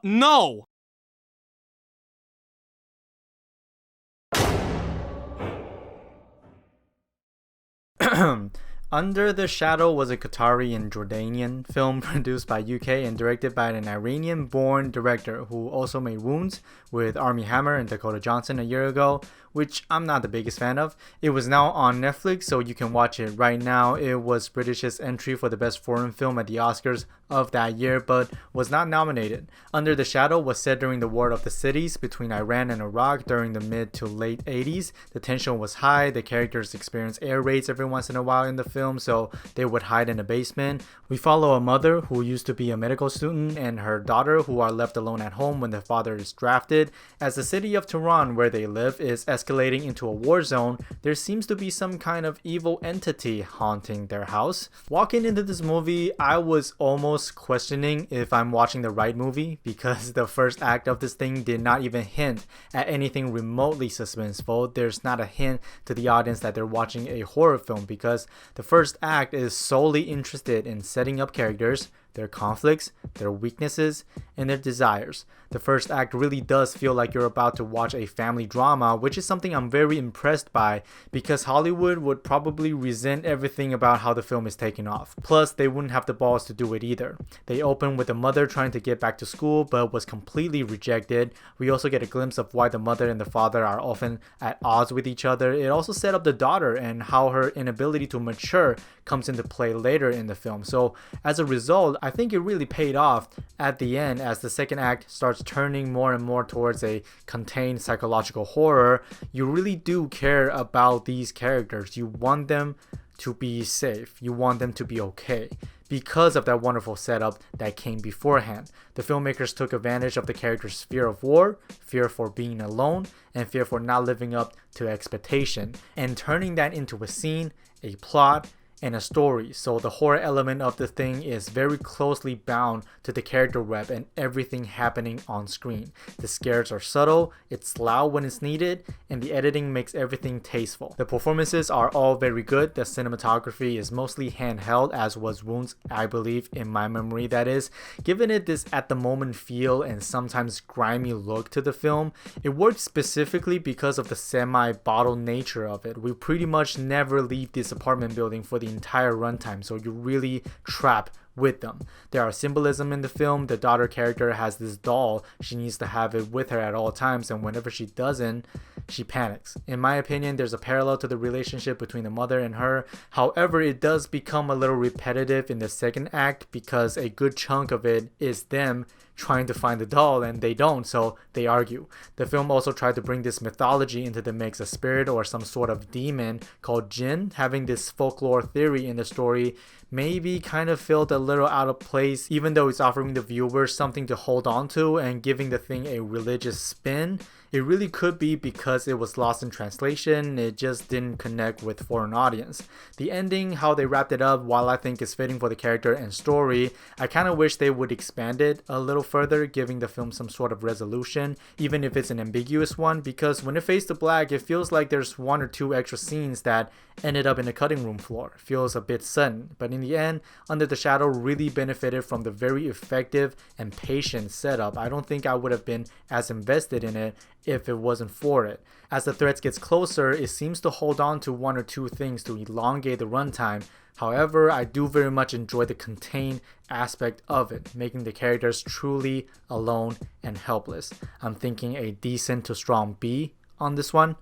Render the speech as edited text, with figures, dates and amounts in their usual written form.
No! Under the Shadow was a Qatari and Jordanian film produced by UK and directed by an Iranian-born director who also made Wounds with Armie Hammer and Dakota Johnson a year ago, which I'm not the biggest fan of. It was now on Netflix, so you can watch it right now. It was British's entry for the best foreign film at the Oscars of that year, but was not nominated. Under the Shadow was set during the War of the Cities between Iran and Iraq during the mid to late 80s. The tension was high, the characters experienced air raids every once in a while in the film, so they would hide in a basement. We follow a mother who used to be a medical student and her daughter who are left alone at home when their father is drafted. As the city of Tehran, where they live, is escalating into a war zone, there seems to be some kind of evil entity haunting their house. Walking into this movie, I was almost questioning if I'm watching the right movie because the first act of this thing did not even hint at anything remotely suspenseful. There's not a hint to the audience that they're watching a horror film because the first act is solely interested in setting up characters, their conflicts, their weaknesses, and their desires. The first act really does feel like you're about to watch a family drama, which is something I'm very impressed by because Hollywood would probably resent everything about how the film is taken off. Plus, they wouldn't have the balls to do it either. They open with the mother trying to get back to school but was completely rejected. We also get a glimpse of why the mother and the father are often at odds with each other. It also set up the daughter and how her inability to mature comes into play later in the film. So as a result, I think it really paid off at the end as the second act starts turning more and more towards a contained psychological horror. You really do care about these characters. You want them to be safe. You want them to be okay because of that wonderful setup that came beforehand. The filmmakers took advantage of the characters' fear of war, fear for being alone, and fear for not living up to expectation, and turning that into a scene, a plot, and a story. So the horror element of the thing is very closely bound to the character web and everything happening on screen. The scares are subtle, it's loud when it's needed, and the editing makes everything tasteful. The performances are all very good. The cinematography is mostly handheld, as was Wounds, I believe, in my memory that is. Giving it this at the moment feel and sometimes grimy look to the film, it works specifically because of the semi-bottle nature of it. We pretty much never leave this apartment building for the entire runtime, so you're really trapped with them. There are symbolism in the film. The daughter character has this doll. She needs to have it with her at all times, and whenever she doesn't, she panics. In my opinion, there's a parallel to the relationship between the mother and her. However, it does become a little repetitive in the second act because a good chunk of it is them trying to find the doll and they don't, so they argue. The film also tried to bring this mythology into the mix, a spirit or some sort of demon called Jinn. Having this folklore theory in the story maybe kind of felt a little out of place, even though it's offering the viewer something to hold on to and giving the thing a religious spin. It really could be because it was lost in translation, it just didn't connect with foreign audience. The ending, how they wrapped it up, while I think is fitting for the character and story, I kind of wish they would expand it a little further, giving the film some sort of resolution, even if it's an ambiguous one, because when it fades to black, it feels like there's one or two extra scenes that ended up in the cutting room floor. It feels a bit sudden, but in the end, Under the Shadow really benefited from the very effective and patient setup. I don't think I would have been as invested in it if it wasn't for it. As the threats gets closer, it seems to hold on to one or two things to elongate the runtime. However, I do very much enjoy the contained aspect of it, making the characters truly alone and helpless. I'm thinking a decent to strong B on this one.